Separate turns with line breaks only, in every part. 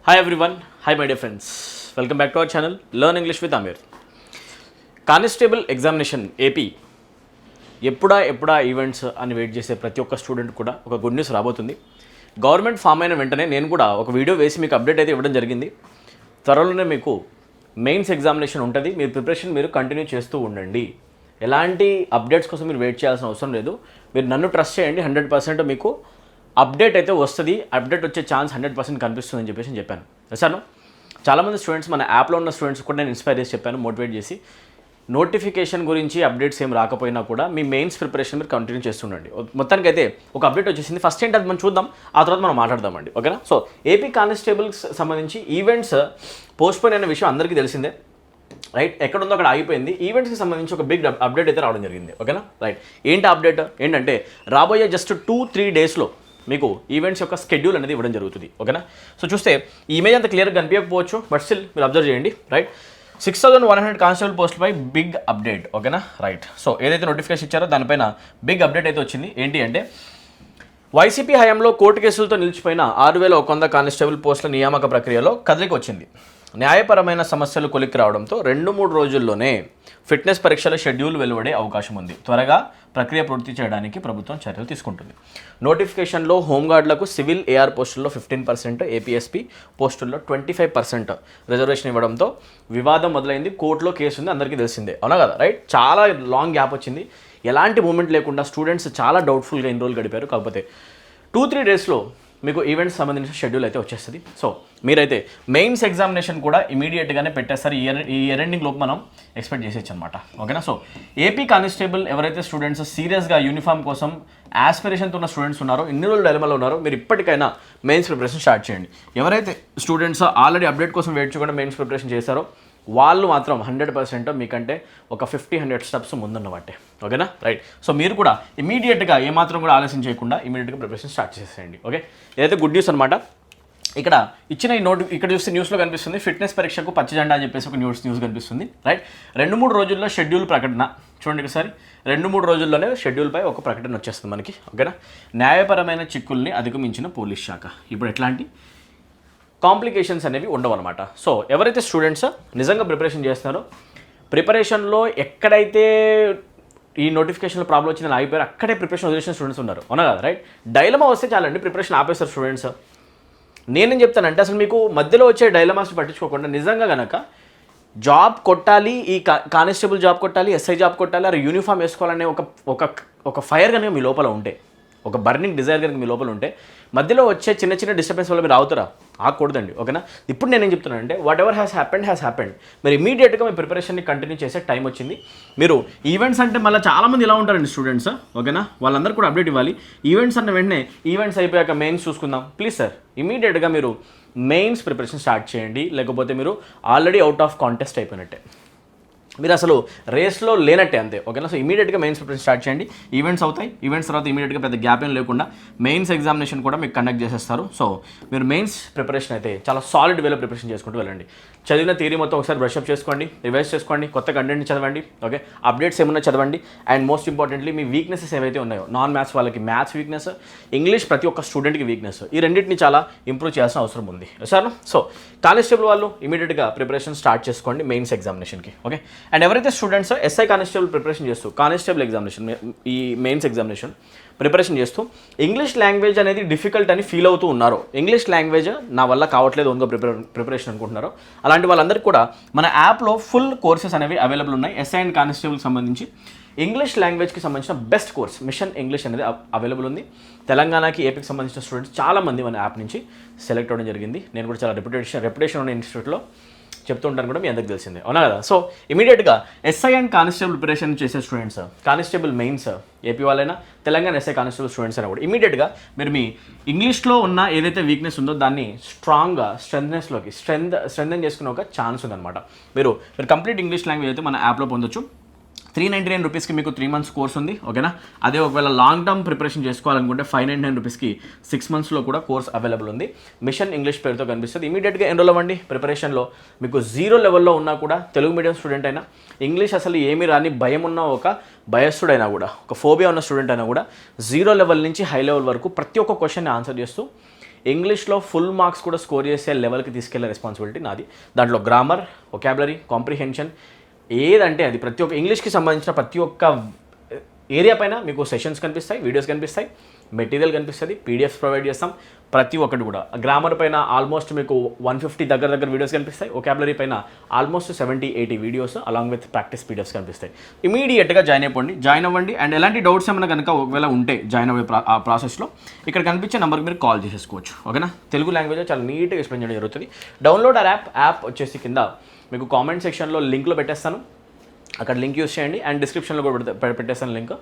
Hi everyone, hi my dear friends. Welcome back to our channel Learn English with Amir. Constable examination AP ఎప్పుడా events అని wait చేసే ప్రతి ఒక్క student కూడా ఒక గుడ్ న్యూస్ రాబోతుంది. గవర్నమెంట్ ఫామ్ అయిన వెంటనే నేను కూడా ఒక వీడియో వేసి మీకు అప్డేట్ అయితే ఇవ్వడం జరిగింది. త్వరలోనే మీకు మెయిన్స్ ఎగ్జామినేషన్ ఉంటుంది. మీరు ప్రిపరేషన్ మీరు కంటిన్యూ చేస్తూ ఉండండి. ఎలాంటి అప్డేట్స్ కోసం మీరు వెయిట్ చేయాల్సిన అవసరం లేదు. మీరు నన్ను ట్రస్ట్ చేయండి. 100% మీకు అప్డేట్ అయితే వస్తుంది. అప్డేట్ వచ్చే ఛాన్స్ 100% కనిపిస్తుందని చెప్పేసి చెప్పాను. సార్ చాలామంది స్టూడెంట్స్ మన యాప్లో ఉన్న స్టూడెంట్స్ కూడా నేను ఇన్స్పైర్ చేసి చెప్పాను, మోటివేట్ చేసి నోటిఫికేషన్ గురించి అప్డేట్స్ ఏం రాకపోయినా కూడా మీ మెయిన్స్ ప్రిపరేషన్ మీరు కంటిన్యూ చేస్తుండండి. మొత్తానికి అయితే ఒక అప్డేట్ వచ్చేసింది. ఫస్ట్ ఏంటి అది మనం చూద్దాం, ఆ తర్వాత మనం మాట్లాడదామండి. ఓకేనా? సో ఏపీ కానిస్టేబుల్స్ సంబంధించి ఈవెంట్స్ పోస్ట్పోన్ అయిన విషయం అందరికీ తెలిసిందే, రైట్? ఎక్కడుందో అక్కడ ఆగిపోయింది. ఈవెంట్స్కి సంబంధించి ఒక బిగ్ అప్డేట్ అయితే రావడం జరిగింది. ఓకేనా? రైట్. ఏంటి అప్డేట్ ఏంటంటే రాబోయే జస్ట్ 2-3 డేస్లో మీకు ఈవెంట్స్ యొక్క స్కెడ్యూల్ అనేది ఇవ్వడం జరుగుతుంది. ఓకేనా? సో చూస్తే ఈ ఇమేజ్ అంత క్లియర్గా కనిపించకపోవచ్చు, బట్ స్టిల్ మీరు అబ్జర్వ్ చేయండి. రైట్, 6100 కానిస్టేబుల్ పోస్టులపై బిగ్ అప్డేట్. ఓకేనా? రైట్. సో ఏదైతే నోటిఫికేషన్ ఇచ్చారో దానిపైన బిగ్ అప్డేట్ అయితే వచ్చింది. ఏంటి అంటే వైసీపీ హయాంలో కోర్టు కేసులతో నిలిచిపోయిన 6100 కానిస్టేబుల్ పోస్టుల నియామక ప్రక్రియలో కదలిక వచ్చింది. న్యాయపరమైన సమస్యలు కొలిక్కి రావడంతో 2-3 రోజుల్లోనే ఫిట్నెస్ పరీక్షల షెడ్యూల్ వెలువడే అవకాశం ఉంది. త్వరగా ప్రక్రియ పూర్తి చేయడానికి ప్రభుత్వం చర్యలు తీసుకుంటుంది. నోటిఫికేషన్లో హోంగార్డులకు సివిల్ ఏఆర్ పోస్టుల్లో 15%, ఏపీఎస్పీ పోస్టుల్లో 25% రిజర్వేషన్ ఇవ్వడంతో వివాదం మొదలైంది. కోర్టులో కేసు ఉంది, అందరికీ తెలిసిందే. అవునా కదా? రైట్. చాలా లాంగ్ గ్యాప్ వచ్చింది. ఎలాంటి మూమెంట్ లేకుండా స్టూడెంట్స్ చాలా డౌట్ఫుల్గా ఇన్ని రోజులు గడిపారు. కాకపోతే 2-3 డేస్లో మీకు ఈవెంట్స్ సంబంధించిన షెడ్యూల్ అయితే వచ్చేస్తుంది. సో మీరైతే మెయిన్స్ ఎగ్జామినేషన్ కూడా ఇమీడియట్గానే పెట్టేస్తారు. ఈ ఇయర్ ఎండింగ్ లోపు మనం ఎక్స్పెక్ట్ చేసేయచ్చు అనమాట. ఓకేనా? సో ఏపీ కానిస్టేబుల్ ఎవరైతే స్టూడెంట్స్ సీరియస్గా యూనిఫామ్ కోసం ఆస్పిరేషన్తో ఉన్న స్టూడెంట్స్ ఉన్నారో, ఇన్ని రోజులు డైలమాలో ఉన్నారో, మీరు ఇప్పటికైనా మెయిన్స్ ప్రిపరేషన్ స్టార్ట్ చేయండి. ఎవరైతే స్టూడెంట్స్ ఆల్రెడీ అప్డేట్ కోసం వెయిట్ చేయకుండా మెయిన్స్ ప్రిపరేషన్ చేశారో వాళ్ళు మాత్రం 100% మీకంటే ఒక 50-100 స్టెప్స్ ముందున్నవాటే. ఓకేనా? రైట్. సో మీరు కూడా ఇమీడియట్గా ఏమాత్రం కూడా ఆలస్యం చేయకుండా ఇమీడియట్గా ప్రిపరేషన్ స్టార్ట్ చేసేయండి. ఓకే, ఇదైతే గుడ్ న్యూస్ అనమాట. ఇక్కడ ఇచ్చిన ఈ ఇక్కడ చూస్తే న్యూస్లో కనిపిస్తుంది ఫిట్నెస్ పరీక్షకు పచ్చ జెండా అని చెప్పేసి ఒక న్యూస్ కనిపిస్తుంది. రైట్. 2-3 రోజుల్లో షెడ్యూల్ ప్రకటన. చూడండి ఒకసారి, 2-3 రోజుల్లోనే షెడ్యూల్పై ఒక ప్రకటన వచ్చేస్తుంది మనకి. ఓకేనా? న్యాయపరమైన చిక్కుల్ని అధిగమించిన పోలీస్ శాఖ. ఇప్పుడు ఎట్లాంటి కాంప్లికేషన్స్ అనేవి ఉండవు అనమాట. సో ఎవరైతే స్టూడెంట్స్ నిజంగా ప్రిపరేషన్ చేస్తున్నారో, ప్రిపరేషన్లో ఎక్కడైతే ఈ నోటిఫికేషన్లో ప్రాబ్లం వచ్చిందని ఆగిపోయారు అక్కడే ప్రిపరేషన్ వదిలేసిన స్టూడెంట్స్ ఉన్నారు. అవునా కదా? రైట్. డైలమా వస్తే చాలండి, ప్రిపరేషన్ ఆపేస్తారు స్టూడెంట్స్. నేనేం చెప్తానంటే అసలు మీకు మధ్యలో వచ్చే డైలమాస్ పట్టించుకోకుండా నిజంగా కనుక జాబ్ కొట్టాలి, ఈ కానిస్టేబుల్ జాబ్ కొట్టాలి, ఎస్ఐ జాబ్ కొట్టాలి, ఆ యూనిఫామ్ వేసుకోవాలనే ఒక ఫైర్ కనుక మీ లోపల ఉంటే, ఒక బర్నింగ్ డిజైర్ కనుక మీ లోపల ఉంటే, మధ్యలో వచ్చే చిన్న చిన్న డిస్టర్బెన్స్ వల్ల మీరు ఆగుతారా? ఆగకూడదండి. ఓకేనా? ఇప్పుడు నేనేం చెప్తున్నానంటే వాట్ ఎవర్ హ్యాస్ హ్యాపెండ్. మీరు ఇమీడియట్గా మీ ప్రిపరేషన్ని కంటిన్యూ చేసే టైం వచ్చింది. మీరు ఈవెంట్స్ అంటే మళ్ళీ చాలామంది ఇలా ఉంటారండి స్టూడెంట్స్. ఓకేనా? వాళ్ళందరూ కూడా అప్డేట్ ఇవ్వాలి. ఈవెంట్స్ అన్న వెంటనే ఈవెంట్స్ అయిపోయాక మెయిన్స్ చూసుకుందాం. ప్లీజ్ సార్, ఇమీడియట్గా మీరు మెయిన్స్ ప్రిపరేషన్ స్టార్ట్ చేయండి. లేకపోతే మీరు ఆల్రెడీ అవుట్ ఆఫ్ కాంటెస్ట్ అయిపోయినట్టే, మీరు అసలు రేస్లో లేనట్టే, అంతే. ఓకేనా? సో ఇమీడియట్గా మెయిన్స్ ప్రిపరేషన్ స్టార్ట్ చేయండి. ఈవెంట్స్ అవుతాయి. ఈవెంట్స్ తర్వాత ఇమీడియట్గా పెద్ద గ్యాప్ ఏం లేకుండా మెయిన్స్ ఎగ్జామినేషన్ కూడా మీకు కండక్ట్ చేసేస్తారు. సో మీరు మెయిన్స్ ప్రిపరేషన్ అయితే చాలా సాలిడ్ వేలో ప్రిపరేషన్ చేసుకుంటూ వెళ్ళండి. చదివిన థియరీ మొత్తం ఒకసారి బ్రష్అప్ చేసుకోండి, రివైజ్ చేసుకోండి, కొత్త కంటెంట్ని చదవండి. ఓకే, అప్డేట్స్ ఏమన్నా చదవండి. And most importantly me weaknesses ఏవైతే ఉన్నాయో, నాన్ మ్యాథ్స్ వాళ్ళకి మ్యాథ్స్ వీక్నెస్, ఇంగ్లీష్ ప్రతి ఒక్క స్టూడెంట్కి వీక్నెస్, ఈ రెండింటిని చాలా ఇంప్రూవ్ చేయాల్సిన అవసరం ఉంది. సార్, సో కానిస్టేబుల్ వాళ్ళు ఇమీడియట్గా ప్రిపరేషన్ స్టార్ట్ చేసుకోండి మెయిన్స్ ఎగ్జామినేషన్కి. ఓకే, అండ్ ఎవరైతే స్టూడెంట్స్ ఎస్ఐ కానిస్టేబుల్ ప్రిపరేషన్ చేస్తూ కానిస్టేబుల్ ఎగ్జామినేషన్ ఈ మెయిన్స్ ఎగ్జామినేషన్ ప్రిపరేషన్ చేస్తూ ఇంగ్లీష్ లాంగ్వేజ్ అనేది డిఫికల్ట్ అని ఫీల్ అవుతూ ఉన్నారు, ఇంగ్లీష్ లాంగ్వేజ్ నా వల్ల కావట్లేదు ఓన్గా ప్రిపరేషన్ అనుకుంటున్నారు, అలాంటి వాళ్ళందరికీ కూడా మన యాప్లో ఫుల్ కోర్సెస్ అనేవి అవైలబుల్ ఉన్నాయి. ఎస్ఐ అండ్ కానిస్టేబుల్కి సంబంధించి ఇంగ్లీష్ లాంగ్వేజ్కి సంబంధించిన బెస్ట్ కోర్స్ మిషన్ ఇంగ్లీష్ అనేది అవైలబుల్ ఉంది. తెలంగాణకి, ఏపీకి సంబంధించిన స్టూడెంట్స్ చాలామంది మన యాప్ నుంచి సెలెక్ట్ అవ్వడం జరిగింది. నేను కూడా చాలా రెప్యుటేషన్ ఉన్న ఇన్స్టిట్యూట్లో చెప్తూ ఉంటాను కూడా, మీ అందరికి తెలిసిందే. అవునా కదా? సో ఇమీడియట్గా ఎస్ఐ అండ్ కానిస్టేబుల్ ప్రిపరేషన్ చేసే స్టూడెంట్స్, కానిస్టేబుల్ మెయిన్స్ ఏపీ వాళ్ళైనా, తెలంగాణ ఎస్ఐ కానిస్టేబుల్ స్టూడెంట్స్ అయినా కూడా ఇమీడియట్గా మీరు మీ ఇంగ్లీష్లో ఉన్న ఏదైతే వీక్నెస్ ఉందో దాన్ని స్ట్రాంగ్గా స్ట్రెంథెన్ చేసుకునే ఒక ఛాన్స్ ఉందన్నమాట. మీరు కంప్లీట్ ఇంగ్లీష్ లాంగ్వేజ్ అయితే మన యాప్లో పొందొచ్చు. 399 రూపీస్కి మీకు 3 months కోర్స్ ఉంది. ఓకేనా? అదే ఒకవేళ లాంగ్ టర్మ్ ప్రిపరేషన్ చేసుకోవాలనుకుంటే 599 రూపీస్కి 6 monthsలో కూడా కోర్స్ అవైలబుల్ ఉంది. మిషన్ ఇంగ్లీష్ పేరుతో కనిపిస్తుంది. ఇమీడియట్గా ఎన్రోల్ అవ్వండి. ప్రిపరేషన్లో మీకు 0 లెవెల్లో ఉన్నా కూడా, తెలుగు మీడియం స్టూడెంట్ అయినా, ఇంగ్లీష్ అసలు ఏమీ రాని భయం ఉన్న ఒక భయస్థుడైనా కూడా, ఒక ఫోబియా ఉన్న స్టూడెంట్ అయినా కూడా 0 లెవెల్ నుంచి హై లెవెల్ వరకు ప్రతి ఒక్క క్వశ్చన్ని ఆన్సర్ చేస్తూ ఇంగ్లీష్లో ఫుల్ మార్క్స్ కూడా స్కోర్ చేసే లెవెల్కి తీసుకెళ్లే రెస్పాన్సిబిలిటీ నాది. దాంట్లో గ్రామర్, వొకాబులరీ, కాంప్రిహెన్షన్ ఏదంటే అది ప్రతి ఒక్క ఇంగ్లీష్కి సంబంధించిన ప్రతి ఒక్క ఏరియా పైన మీకు సెషన్స్ కనిపిస్తాయి, వీడియోస్ కనిపిస్తాయి, మెటీరియల్ కనిపిస్తుంది, పీడిఎఫ్స్ ప్రొవైడ్ చేస్తాం. ప్రతి ఒక్కటి కూడా గ్రామర్ పైన ఆల్మోస్ట్ మీకు 150 దగ్గర వీడియోస్ కనిపిస్తాయి. వొకాబులరీ పైన almost 70-80 videos along with practice PDFs కనిపిస్తాయి. ఇమీడియట్గా జాయిన్ అవ్వండి. అండ్ ఎలాంటి డౌట్స్ ఏమైనా కనుక ఒకవేళ ఉంటే జాయిన్ అయ్యే ఆ ప్రాసెస్లో ఇక్కడ కనిపించే నెంబర్కి మీరు కాల్ చేసేసుకోవచ్చు. ఓకేనా? తెలుగు లాంగ్వేజ్ చాలా నీట్గా ఎక్స్ప్లెయిన్ చేయడం జరుగుతుంది. డౌన్లోడ్ యాప్ వచ్చేసి కింద మీకు కామెంట్ సెక్షన్లో లింక్లో పెట్టేస్తాను. అక్కడ లింక్ యూస్ చేయండి అండ్ డిస్క్రిప్షన్లో కూడా పెట్టేస్తాను లింక్.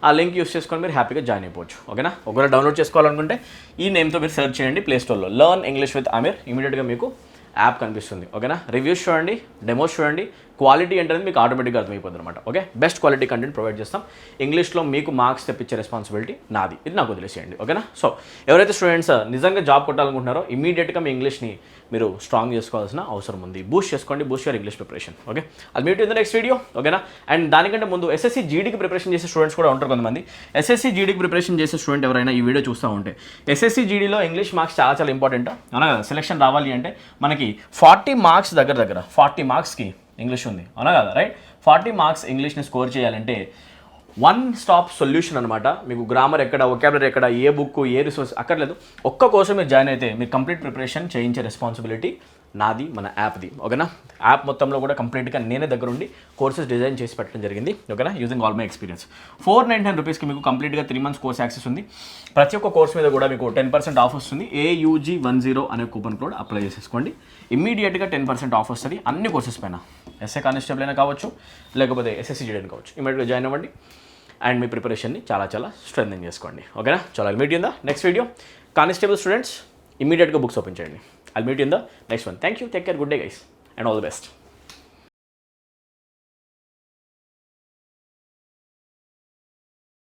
ఆ లింక్ యూస్ చేసుకొని మీరు హ్యాపీగా జాయిన్ అయిపోవచ్చు. ఓకేనా? ఒకవేళ డౌన్లోడ్ చేసుకోవాలనుకుంటే ఈ నేమ్తో మీరు సెర్చ్ చేయండి ప్లేస్టోర్లో, లెర్న్ ఇంగ్లీష్ విత్ ఆమిర్. ఇమీడియట్గా మీకు యాప్ కనిపిస్తుంది. ఓకేనా? రివ్యూస్ చూడండి, డెమోస్ చూడండి, క్వాలిటీ ఏంటనేది మీకు ఆటోమేటిక్గా అర్థమైపోతుంది అనమాట. Okay, best quality content provide చేస్తాం. ఇంగ్లీష్లో మీకు మార్క్స్ తెప్పించే రెస్పాన్సిబిలిటీ నాది, ఇది నాకు వదిలేసేయండి. ఓకేనా? సో ఎవరైతే స్టూడెంట్స్ నిజంగా జాబ్ కొట్టాలనుకుంటున్నారో ఇమీడియట్గా మీ ఇంగ్లీష్ని మీరు స్ట్రాంగ్ చేసుకోవాల్సిన అవసరం ఉంది. బూస్ట్ చేసుకోండి, boost your English preparation. Okay, అది meet in the next video. ఓకేనా? అండ్ దానికంటే ముందు ఎస్ఎస్సి జీడీకి ప్రిపరేషన్ చేసే స్టూడెంట్స్ కూడా ఉంటారు కొంతమంది. ఎస్ఎస్సి జీడీకి ప్రిపరేషన్ చేసే స్టూడెంట్ ఎవరైనా ఈ వీడియో చూస్తూ ఉంటే, ఎస్ఎస్సి జీడీలో ఇంగ్లీష్ మార్క్స్ చాలా ఇంపార్టెంట్. అవునా కదా? సెలెక్షన్ రావాలి అంటే మనకి 40 మార్క్స్ దగ్గర 40 మార్క్స్కి ఇంగ్లీష్ ఉంది. అవునా కదా? రైట్, 40 మార్క్స్ ఇంగ్లీష్ని స్కోర్ చేయాలంటే వన్ స్టాప్ సొల్యూషన్ అనమాట. మీకు గ్రామర్ ఎక్కడ, వొకాబులరీ ఎక్కడ, ఏ బుక్, ఏ రిసోర్స్ అక్కర్లేదు. ఒక్క కోర్సు మీరు జాయిన్ అయితే మీరు కంప్లీట్ ప్రిపరేషన్ చేయించే రెస్పాన్సిబిలిటీ నాది, మన యాప్ది. ఓకేనా? యాప్ మొత్తంలో కూడా కంప్లీట్గా నేనే దగ్గరుండి కోర్సెస్ డిజైన్ చేసి పెట్టడం జరిగింది. ఓకేనా? Using all my experience. 499 రూపీస్కి మీకు కంప్లీట్గా 3 months కోర్స్ యాక్సెస్ ఉంది. ప్రతి ఒక్క కోర్స్ మీద కూడా మీకు 10% ఆఫ్ వస్తుంది. AUG10 అనే కూపన్ కోడ్ అప్లై చేసేసుకోండి. ఇమ్మీడియట్గా 10% ఆఫ్ వస్తుంది అన్ని కోర్సెస్ పైన. ఎస్ఏ కానిస్టేబుల్ అయినా కావచ్చు, లేకపోతే ఎస్ఎస్సి జీడీ అయినా కావచ్చు. ఇమ్మీడియట్గా జాయిన్ అవ్వండి అండ్ మీ ప్రిపరేషన్ని చాలా స్ట్రెంథెన్ చేసుకోండి. ఓకేనా? చాలా meet in the next video. Constable students ఇమీడియట్గా బుక్స్ ఓపెన్ చేయండి. I'll meet you in the next one. Thank you. Take care. Good day, guys. And all the best.